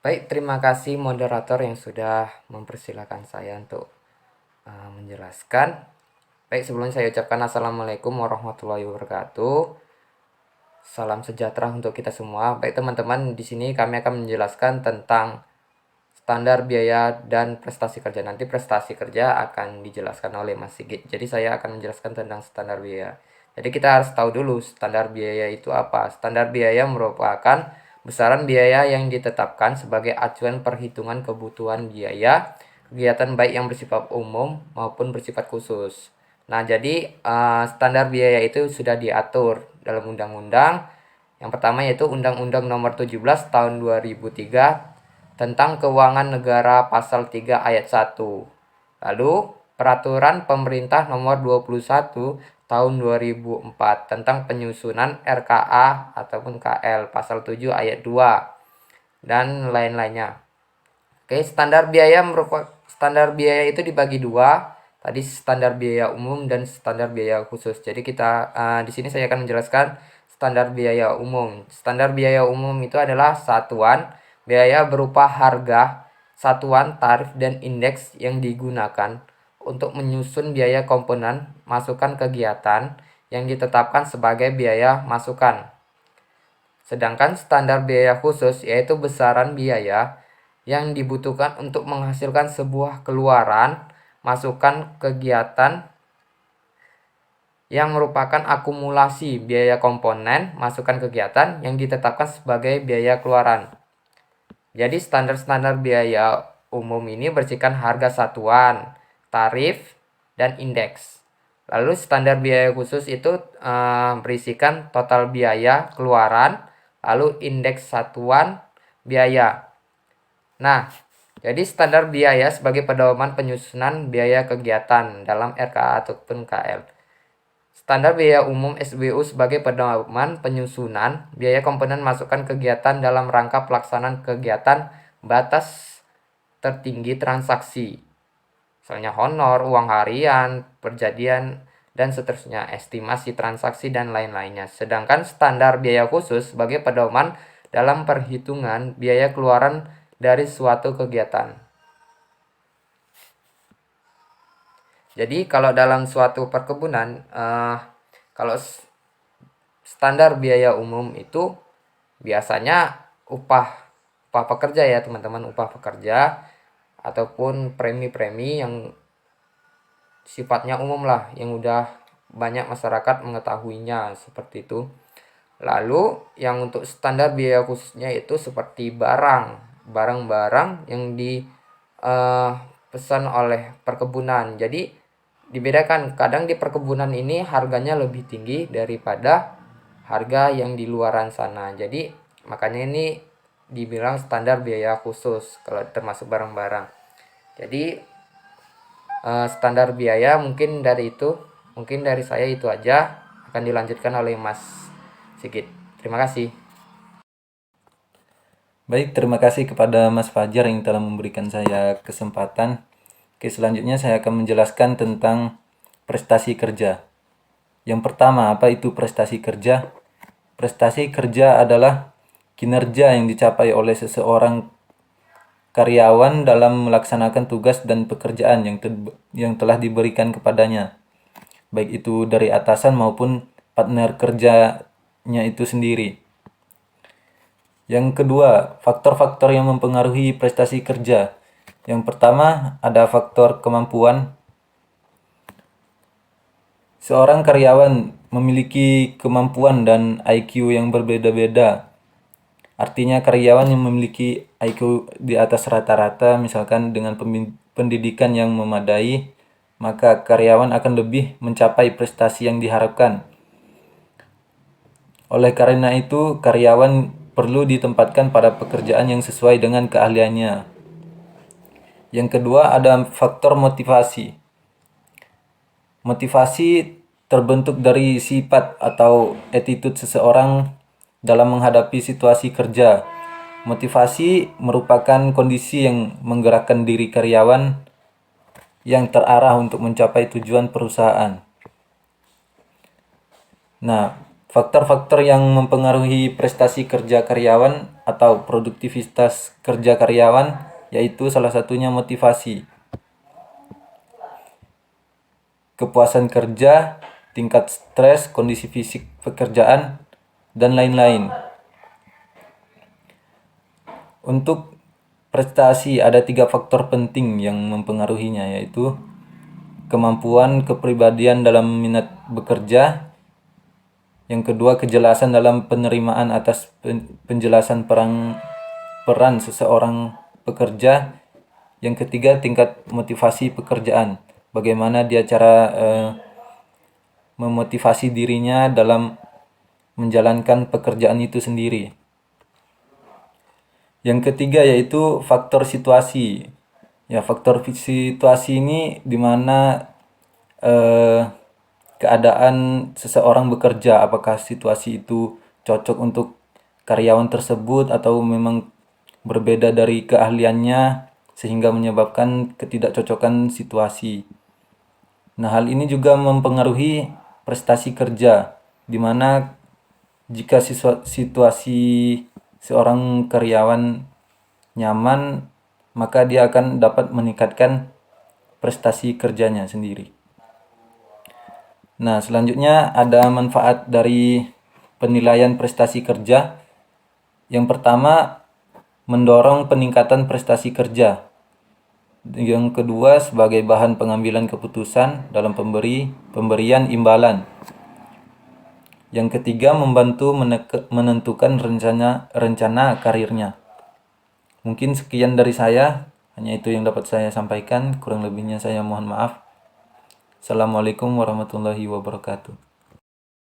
Baik, terima kasih moderator yang sudah mempersilahkan saya untuk menjelaskan. Baik, sebelumnya saya ucapkan Assalamualaikum warahmatullahi wabarakatuh. Salam sejahtera untuk kita semua. Baik teman-teman, di sini kami akan menjelaskan tentang standar biaya dan prestasi kerja. Nanti prestasi kerja akan dijelaskan oleh Mas Sigit. Jadi saya akan menjelaskan tentang standar biaya. Jadi kita harus tahu dulu standar biaya itu apa. Standar biaya merupakan besaran biaya yang ditetapkan sebagai acuan perhitungan kebutuhan biaya kegiatan baik yang bersifat umum maupun bersifat khusus. Nah, jadi standar biaya itu sudah diatur dalam undang-undang. Yang pertama yaitu Undang-Undang Nomor 17 Tahun 2003 tentang Keuangan Negara Pasal 3 Ayat 1. Lalu Peraturan Pemerintah Nomor 21 Tahun 2004 tentang penyusunan RKA ataupun KL Pasal 7 Ayat 2 dan lain-lainnya. Oke, standar biaya itu dibagi dua. Tadi standar biaya umum dan standar biaya khusus. Jadi kita di sini saya akan menjelaskan standar biaya umum. Standar biaya umum itu adalah satuan biaya berupa harga, satuan tarif dan indeks yang digunakan untuk menyusun biaya komponen masukan kegiatan yang ditetapkan sebagai biaya masukan. Sedangkan standar biaya khusus yaitu besaran biaya yang dibutuhkan untuk menghasilkan sebuah keluaran masukan kegiatan yang merupakan akumulasi biaya komponen masukan kegiatan yang ditetapkan sebagai biaya keluaran. Jadi standar-standar biaya umum ini bersihkan harga satuan, tarif, dan indeks. Lalu standar biaya khusus itu berisikan total biaya keluaran, lalu indeks satuan biaya. Nah, jadi standar biaya sebagai pedoman penyusunan biaya kegiatan dalam RKA ataupun KL. Standar biaya umum SBU sebagai pedoman penyusunan biaya komponen masukan kegiatan dalam rangka pelaksanaan kegiatan batas tertinggi transaksi. Misalnya honor, uang harian, perjanjian, dan seterusnya, estimasi transaksi dan lain-lainnya. Sedangkan standar biaya khusus sebagai pedoman dalam perhitungan biaya keluaran dari suatu kegiatan. Jadi kalau dalam suatu perkebunan, kalau standar biaya umum itu biasanya upah pekerja ya teman-teman, upah pekerja ataupun premi-premi yang sifatnya umum lah, yang udah banyak masyarakat mengetahuinya seperti itu. Lalu yang untuk standar biaya khususnya itu seperti barang-barang yang dipesan oleh perkebunan. Jadi dibedakan, kadang di perkebunan ini harganya lebih tinggi daripada harga yang di luaran sana. Jadi makanya ini dibilang standar biaya khusus kalau termasuk barang-barang. Jadi standar biaya mungkin dari saya itu aja, akan dilanjutkan oleh Mas Sigit. Terima kasih. Baik, terima kasih kepada Mas Fajar yang telah memberikan saya kesempatan. Oke, selanjutnya saya akan menjelaskan tentang prestasi kerja. Yang pertama, apa itu prestasi kerja? Prestasi kerja adalah kinerja yang dicapai oleh seseorang karyawan dalam melaksanakan tugas dan pekerjaan yang telah diberikan kepadanya, baik itu dari atasan maupun partner kerjanya itu sendiri. Yang kedua, faktor-faktor yang mempengaruhi prestasi kerja. Yang pertama, ada faktor kemampuan. Seorang karyawan memiliki kemampuan dan IQ yang berbeda-beda. Artinya karyawan yang memiliki IQ di atas rata-rata, misalkan dengan pendidikan yang memadai, maka karyawan akan lebih mencapai prestasi yang diharapkan. Oleh karena itu, karyawan perlu ditempatkan pada pekerjaan yang sesuai dengan keahliannya. Yang kedua, ada faktor motivasi. Motivasi terbentuk dari sifat atau attitude seseorang dalam menghadapi situasi kerja. Motivasi merupakan kondisi yang menggerakkan diri karyawan yang terarah untuk mencapai tujuan perusahaan. Nah, Faktor-faktor yang mempengaruhi prestasi kerja karyawan atau produktivitas kerja karyawan yaitu salah satunya motivasi, kepuasan kerja, tingkat stres, kondisi fisik pekerjaan, dan lain-lain. Untuk prestasi ada 3 faktor penting yang mempengaruhinya, yaitu kemampuan kepribadian dalam minat bekerja, yang kedua kejelasan dalam penerimaan atas penjelasan peran seseorang pekerja, yang ketiga tingkat motivasi pekerjaan, bagaimana dia cara memotivasi dirinya dalam menjalankan pekerjaan itu sendiri. Yang ketiga yaitu faktor situasi. Ya, faktor situasi ini dimana keadaan seseorang bekerja, apakah situasi itu cocok untuk karyawan tersebut atau memang berbeda dari keahliannya sehingga menyebabkan ketidakcocokan situasi. Nah, hal ini juga mempengaruhi prestasi kerja, di mana jika situasi seorang karyawan nyaman, maka dia akan dapat meningkatkan prestasi kerjanya sendiri. Nah, selanjutnya ada manfaat dari penilaian prestasi kerja. Yang pertama, mendorong peningkatan prestasi kerja. Yang kedua, sebagai bahan pengambilan keputusan dalam pemberian imbalan. Yang ketiga, membantu menentukan rencana karirnya. Mungkin sekian dari saya, hanya itu yang dapat saya sampaikan, kurang lebihnya saya mohon maaf. Assalamualaikum warahmatullahi wabarakatuh.